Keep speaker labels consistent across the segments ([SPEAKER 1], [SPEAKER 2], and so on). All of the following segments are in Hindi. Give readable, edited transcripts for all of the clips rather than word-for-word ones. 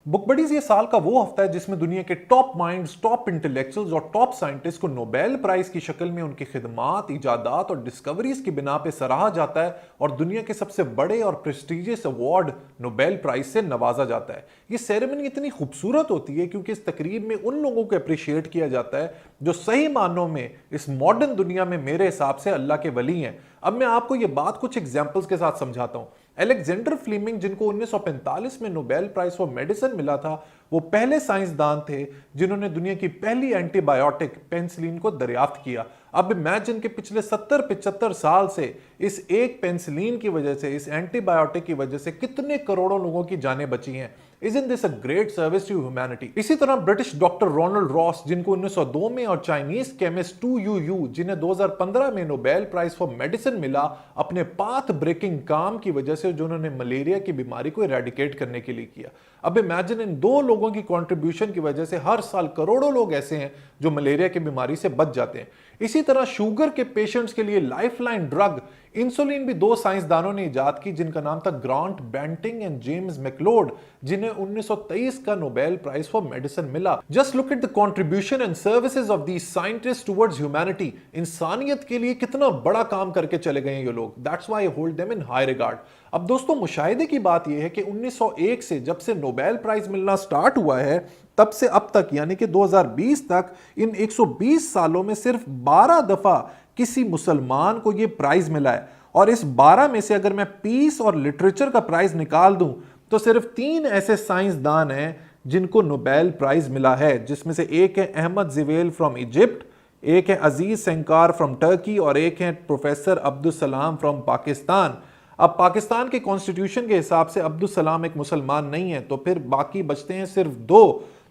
[SPEAKER 1] बुक बडीज ये साल का वो हफ्ता है जिसमें दुनिया के टॉप माइंड्स, टॉप इंटेलेक्चुअल्स और टॉप साइंटिस्ट को नोबेल प्राइज की शक्ल में उनकी खिदमात, इजादात और डिस्कवरीज की बिना पे सराहा जाता है और दुनिया के सबसे बड़े और प्रेस्टिजियस अवार्ड नोबेल प्राइज से नवाजा जाता है। ये सेरेमनी इतनी खूबसूरत होती है क्योंकि इस तकरीब में उन लोगों को अप्रिशिएट किया जाता है जो सही मानों में इस मॉडर्न दुनिया में मेरे हिसाब से अल्लाह के वली हैं। अब मैं आपको ये बात कुछ एग्जाम्पल्स के साथ समझाता हूं। अलेक्जेंडर फ्लीमिंग, जिनको 1945 में नोबेल प्राइज फॉर मेडिसिन मिला था, वो पहले साइंसदान थे जिन्होंने दुनिया की पहली एंटीबायोटिक पेनिसिलिन को दरियाफ्त किया। अब इमेजिन के पिछले 70-75 साल से इस एक पेनिसिलिन की वजह से, इस एंटीबायोटिक की वजह से कितने करोड़ों लोगों की जानें बची हैं। Isn't this a great service to humanity? इसी तरह ब्रिटिश डॉक्टर रोनाल्ड रॉस, जिनको 1902 में, और चाइनीज केमिस्ट टू यू, जिन्हें 2015 में नोबेल प्राइज फॉर मेडिसिन मिला अपने पाथ ब्रेकिंग काम की वजह से, जो उन्होंने मलेरिया की बीमारी को इरेडिकेट करने के लिए किया। अब इमेजिन इन दो लोगों की कंट्रीब्यूशन की वजह से हर साल करोड़ों लोग ऐसे हैं जो मलेरिया की बीमारी से बच जाते हैं। इसी तरह शुगर के पेशेंट्स के लिए लाइफलाइन ड्रग इंसुलिन भी दो साइंसदानों ने इजाद की, जिनका नाम था grant Bentinck and James McLeod, जिन्हें 1923 का नोबेल प्राइज फॉर मेडिसिन मिला। Just look at the contribution and services of these scientists towards humanity. इंसानियत के लिए कितना बड़ा काम करके चले गए हैं ये लोग। That's why I hold them in high regard. अब दोस्तों, मुशाहिदे की बात यह है कि 1901 से जब से नोबेल प्राइज मिलना स्टार्ट हुआ है, तब से अब तक यानी कि 2020 तक, इन 120 सालों में सिर्फ 12 दफा किसी मुसलमान को यह प्राइज मिला है। और इस 12 में से अगर मैं पीस और लिटरेचर का प्राइज निकाल दूं तो सिर्फ 3 ऐसे साइंसदान हैं जिनको नोबेल प्राइज मिला है, जिसमें से एक है अहमद जिवेल फ्रॉम इजिप्ट, एक है अजीज सेंकार फ्रॉम टर्की और एक है प्रोफेसर अब्दुल सलाम फ्रॉम पाकिस्तान। अब पाकिस्तान के कॉन्स्टिट्यूशन के हिसाब से अब्दुल सलाम एक मुसलमान नहीं है, तो फिर बाकी बचते हैं सिर्फ 2।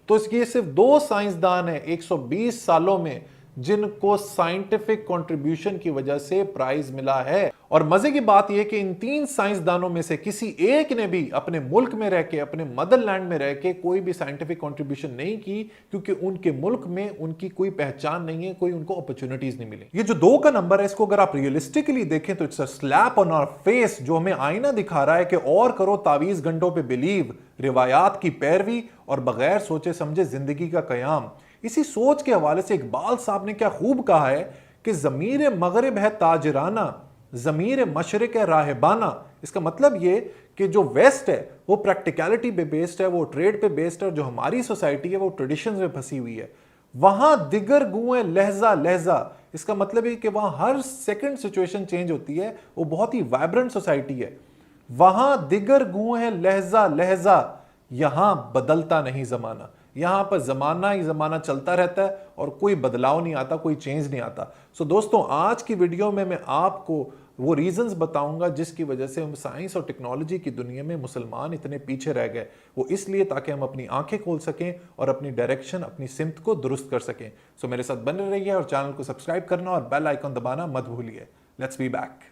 [SPEAKER 1] तो इसके सिर्फ 2 साइंसदान हैं 120 सालों में जिनको साइंटिफिक कंट्रीब्यूशन की वजह से प्राइज मिला है। और मजे की बात यह कि इन 3 साइंसदानों में से किसी एक ने भी अपने मुल्क में रह के, अपने मदरलैंड में रह के कोई भी साइंटिफिक कंट्रीब्यूशन नहीं की, क्योंकि उनके मुल्क में उनकी कोई पहचान नहीं है, कोई उनको अपॉर्चुनिटीज नहीं मिली। ये जो 2 का नंबर है, इसको अगर आप रियलिस्टिकली देखें तो it's a slap on our face, जो हमें आईना दिखा रहा है कि और करो तावीज गंडों पे बिलीव, रिवायात की पैरवी और बगैर सोचे समझे जिंदगी का कयाम। इसी सोच के हवाले से इकबाल साहब ने क्या खूब कहा है कि ज़मीर मगरिब है ताजराना, ज़मीर मशरिक है राहबाना। इसका मतलब ये कि जो वेस्ट है वो प्रैक्टिकलिटी पे बेस्ड है, वो ट्रेड पे बेस्ड है, और जो हमारी सोसाइटी है वो ट्रेडिशंस में फंसी हुई है। वहां दिगर गुए लहजा लहजा, इसका मतलब है कि वहां हर सेकंड सिचुएशन चेंज होती है, वो बहुत ही वाइब्रेंट सोसाइटी है। वहां दिगर गुए लहजा लहजा, यहां बदलता नहीं जमाना। यहां पर जमाना ही जमाना चलता रहता है और कोई बदलाव नहीं आता, कोई चेंज नहीं आता। सो दोस्तों, आज की वीडियो में मैं आपको वो रीजंस बताऊंगा जिसकी वजह से हम साइंस और टेक्नोलॉजी की दुनिया में मुसलमान इतने पीछे रह गए। वो इसलिए ताकि हम अपनी आंखें खोल सकें और अपनी डायरेक्शन, अपनी सिमत को दुरुस्त कर सकें। सो मेरे साथ बने रहिए और चैनल को सब्सक्राइब करना और बेल आइकन दबाना मत भूलिए। Let's be back.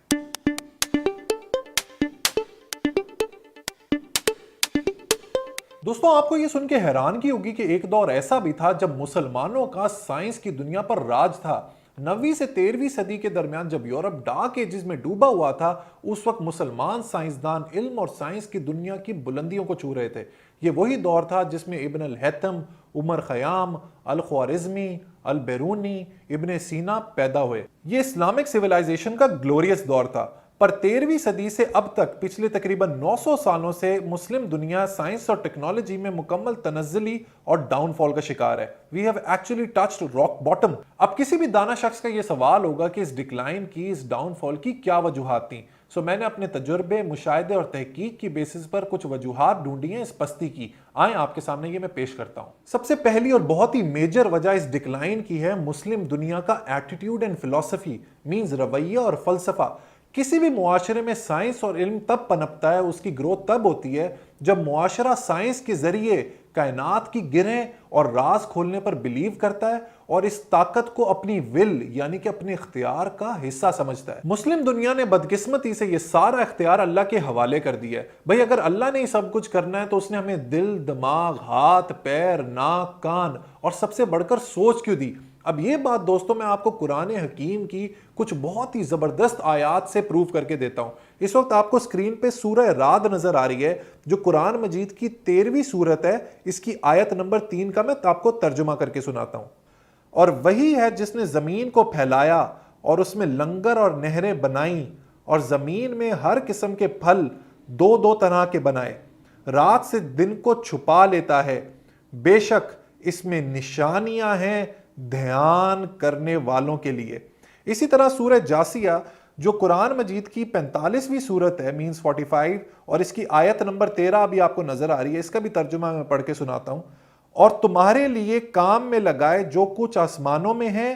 [SPEAKER 1] दोस्तों, आपको यह सुन के हैरानगी होगी कि एक दौर ऐसा भी था जब मुसलमानों का साइंस की दुनिया पर राज था। 9वीं से 13वीं सदी के दरमियान जब यूरोप डार्क एजेस में डूबा हुआ था, उस वक्त मुसलमान साइंसदान इल्म और साइंस की दुनिया की बुलंदियों को छू रहे थे। ये वही दौर था जिसमें इब्न अल हैथम, उमर खयाम, अल ख्वारिज़मी, अल बैरूनी, इब्न सीना पैदा हुए। ये इस्लामिक सिविलाइजेशन का ग्लोरियस दौर था। पर 13वीं सदी से अब तक पिछले तकरीबन 900 सालों से मुस्लिम दुनिया साइंस और टेक्नोलॉजी में मुकम्मल तनज़्ज़ुली और डाउनफॉल का शिकार है। We have actually touched rock bottom. अब किसी भी दाना शख्स का यह सवाल होगा कि इस डिक्लाइन की, इस डाउनफॉल की क्या वजूहात थी। सो मैंने अपने तजुर्बे, मुशाहिदे और तहकीक की बेसिस पर कुछ वजूहात ढूंढी हैं इस पस्ती की। आए आपके सामने ये मैं पेश करता हूं। सबसे पहली और बहुत ही मेजर वजह इस डिक्लाइन की है मुस्लिम दुनिया का एटीट्यूड एंड फिलॉसफी, मींस रवैया और फलसफा। किसी भी मुआशरे में साइंस और इल्म तब पनपता है, उसकी ग्रोथ तब होती है जब मुआशरा साइंस के जरिए कायनात की गिरहें और राज खोलने पर बिलीव करता है और इस ताकत को अपनी विल यानी कि अपने इख्तियार का हिस्सा समझता है। मुस्लिम दुनिया ने बदकिस्मती से यह सारा इख्तियार अल्लाह के हवाले कर दिया है। भाई, अगर अल्लाह ने सब कुछ करना है तो उसने हमें दिल, दिमाग, हाथ, पैर, नाक, कान और सबसे बढ़कर सोच क्यों दी? अब ये बात दोस्तों मैं आपको कुरान हकीम की कुछ बहुत ही जबरदस्त आयात से प्रूव करके देता हूं। इस वक्त आपको स्क्रीन पे सूरह राद नजर आ रही है, जो कुरान मजीद की 13वीं सूरत है। इसकी आयत नंबर 3 का मैं आपको तर्जुमा करके सुनाता हूं। और वही है जिसने जमीन को फैलाया और उसमें लंगर और नहरें बनाई, और जमीन में हर किस्म के फल दो दो तरह के बनाए, रात से दिन को छुपा लेता है। बेशक इसमें निशानियां हैं ध्यान करने वालों के लिए। इसी तरह सूरह जासिया जो कुरान मजीद की 45वीं सूरत है, मींस 45, और इसकी आयत नंबर 13 अभी आपको नजर आ रही है। इसका भी तर्जुमा मैं पढ़ के सुनाता हूं। और तुम्हारे लिए काम में लगाए जो कुछ आसमानों में है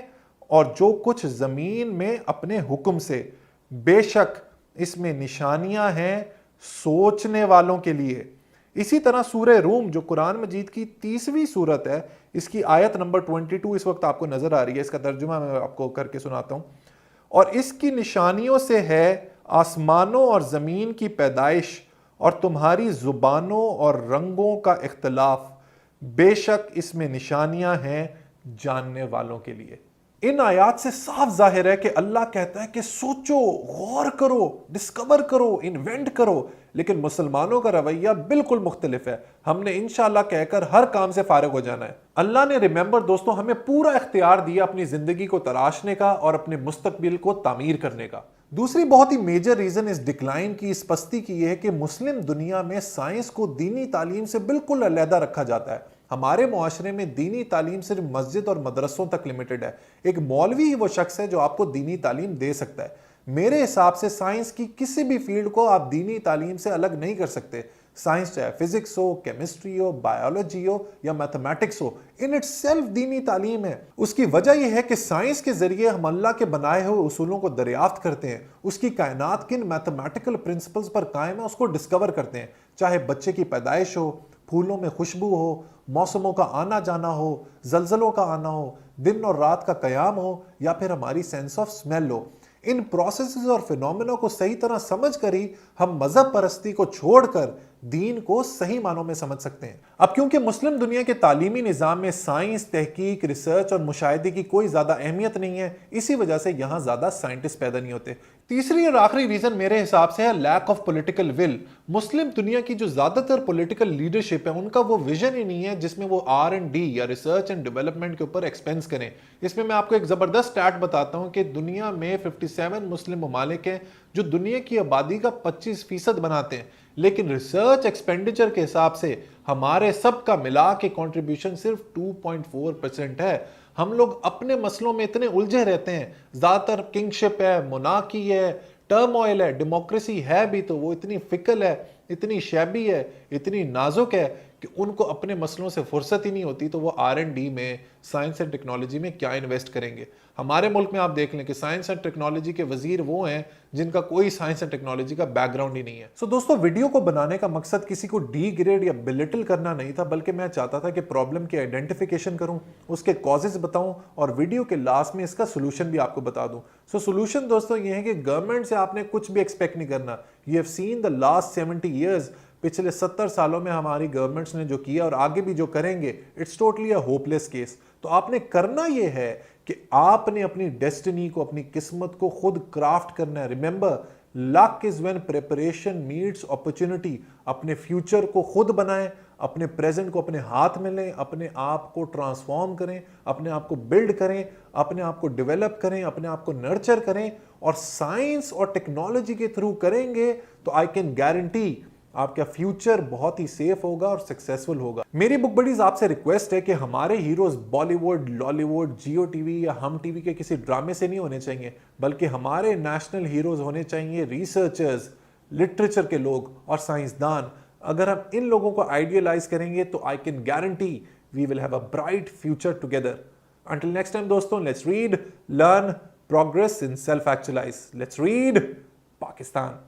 [SPEAKER 1] और जो कुछ जमीन में अपने हुक्म से, बेशक इसमें निशानियां हैं सोचने वालों के लिए। इसी तरह सूरह रूम जो कुरान मजीद की 30वीं सूरत है, इसकी आयत नंबर 22 इस वक्त आपको नजर आ रही है। इसका तर्जुमा मैं आपको करके सुनाता हूं। और इसकी निशानियों से है आसमानों और जमीन की पैदाइश और तुम्हारी जुबानों और रंगों का इख्तलाफ, बेशक इसमें निशानियां हैं जानने वालों के लिए। इन आयात से साफ जाहिर है कि अल्लाह कहता है कि सोचो, गौर करो, डिस्कवर करो, इन्वेंट करो। लेकिन मुसलमानों का रवैया बिल्कुल मुख्तलिफ है। हमने इंशाअल्लाह कहकर हर काम से फारिग हो जाना है। अल्लाह ने रिमेंबर दोस्तों हमें पूरा इख्तियार दिया अपनी जिंदगी को तराशने का और अपने मुस्तकबिल को तामीर करने का। दूसरी बहुत ही मेजर रीजन इस डिक्लाइन की, इस पस्ती की, यह है कि मुस्लिम दुनिया में साइंस को दीनी तालीम से बिल्कुल अलहदा रखा जाता है। हमारे मुआशरे में दीनी तालीम सिर्फ मस्जिद और मदरसों तक लिमिटेड है। एक मौलवी ही वो शख्स है जो आपको दीनी तालीम दे सकता है। मेरे हिसाब से साइंस की किसी भी फील्ड को आप दीनी तालीम से अलग नहीं कर सकते। साइंस चाहे फिजिक्स हो, केमिस्ट्री हो, बायोलॉजी हो या मैथमेटिक्स हो, इन इट सेल्फ दीनी तालीम है। उसकी वजह यह है कि साइंस के जरिए हम अल्लाह के बनाए हुए उसूलों को दरियाफ्त करते हैं, उसकी कायनात किन मैथमेटिकल प्रिंसिपल्स पर कायम है उसको डिस्कवर करते हैं। चाहे बच्चे की पैदाइश हो, फूलों में खुशबू हो, मौसमों का आना जाना हो, जलजलों का आना हो, दिन और रात का कयाम हो, या फिर हमारी सेंस ऑफ स्मेल हो। इन प्रोसेसेस और फिनोमेना को सही तरह समझ कर ही हम मजहब परस्ती को छोड़कर दीन को सही मानों में समझ सकते हैं। अब क्योंकि मुस्लिम दुनिया के तालीमी निज़ाम में साइंस, तहकीक, रिसर्च और मुशाहिदे की कोई ज़्यादा अहमियत नहीं है, इसी वजह से यहाँ ज़्यादा साइंटिस्ट पैदा नहीं होते। तीसरी और आखिरी रीज़न मेरे हिसाब से है लैक ऑफ पॉलिटिकल विल। मुस्लिम दुनिया की जो ज़्यादातर पॉलिटिकल लीडरशिप है, उनका वो विजन ही नहीं है जिसमें वो R&D या रिसर्च एंड डेवलपमेंट के ऊपर एक्सपेंस करें। इसमें मैं आपको एक ज़बरदस्त स्टैट बताता हूँ कि दुनिया में 57 मुस्लिम ममालिक हैं जो दुनिया की आबादी का 25% बनाते हैं, लेकिन रिसर्च एक्सपेंडिचर के हिसाब से हमारे सब का मिला के कंट्रीब्यूशन सिर्फ 2.4% है। हम लोग अपने मसलों में इतने उलझे रहते हैं, ज्यादातर किंगशिप है, मोनार्की है, टर्मोइल है, डेमोक्रेसी है भी तो वो इतनी फिकल है, इतनी शैबी है, इतनी नाजुक है कि उनको अपने मसलों से फुर्सत ही नहीं होती, तो वो R&D में, साइंस एंड टेक्नोलॉजी में क्या इन्वेस्ट करेंगे। हमारे मुल्क में आप देख लें कि साइंस एंड टेक्नोलॉजी के वजीर वो हैं जिनका कोई साइंस एंड टेक्नोलॉजी का बैकग्राउंड ही नहीं है। सो दोस्तों, वीडियो को बनाने का मकसद किसी को डिग्रेड या बिलिटल करना नहीं था, बल्कि मैं चाहता था कि प्रॉब्लम की आइडेंटिफिकेशन करूं, उसके कॉजेज बताऊं और वीडियो के लास्ट में इसका सोल्यूशन भी आपको बता दूं। सो सोल्यूशन दोस्तों ये है कि गवर्नमेंट से आपने कुछ भी एक्सपेक्ट नहीं करना। You have seen the last 70 years, पिछले 70 सालों में हमारी गवर्नमेंट्स ने जो किया और आगे भी जो करेंगे, it's totally a hopeless case. तो आपने करना यह है कि आपने अपनी डेस्टिनी को, अपनी किस्मत को खुद क्राफ्ट करना है। Remember, luck is when preparation meets opportunity. अपने फ्यूचर को खुद बनाएं, अपने प्रेजेंट को अपने हाथ में लें, अपने आप को ट्रांसफॉर्म करें, अपने आप को बिल्ड करें, अपने आप को डेवलप करें, अपने आप को नर्चर करें, और साइंस और टेक्नोलॉजी के थ्रू करेंगे तो आई कैन गारंटी आपका फ्यूचर बहुत ही सेफ होगा और सक्सेसफुल होगा। मेरी बुक बडीज आपसे रिक्वेस्ट है कि हमारे हीरोज बॉलीवुड, लॉलीवुड, जियो टीवी या हम टीवी के किसी ड्रामे से नहीं होने चाहिए, बल्कि हमारे नेशनल हीरोज होने चाहिए रिसर्चर्स, लिटरेचर के लोग और साइंसदान। अगर हम इन लोगों को आइडियलाइज करेंगे तो I can guarantee we will have a bright future together. Until next time दोस्तों, let's read, learn, progress in self actualize. Let's read Pakistan.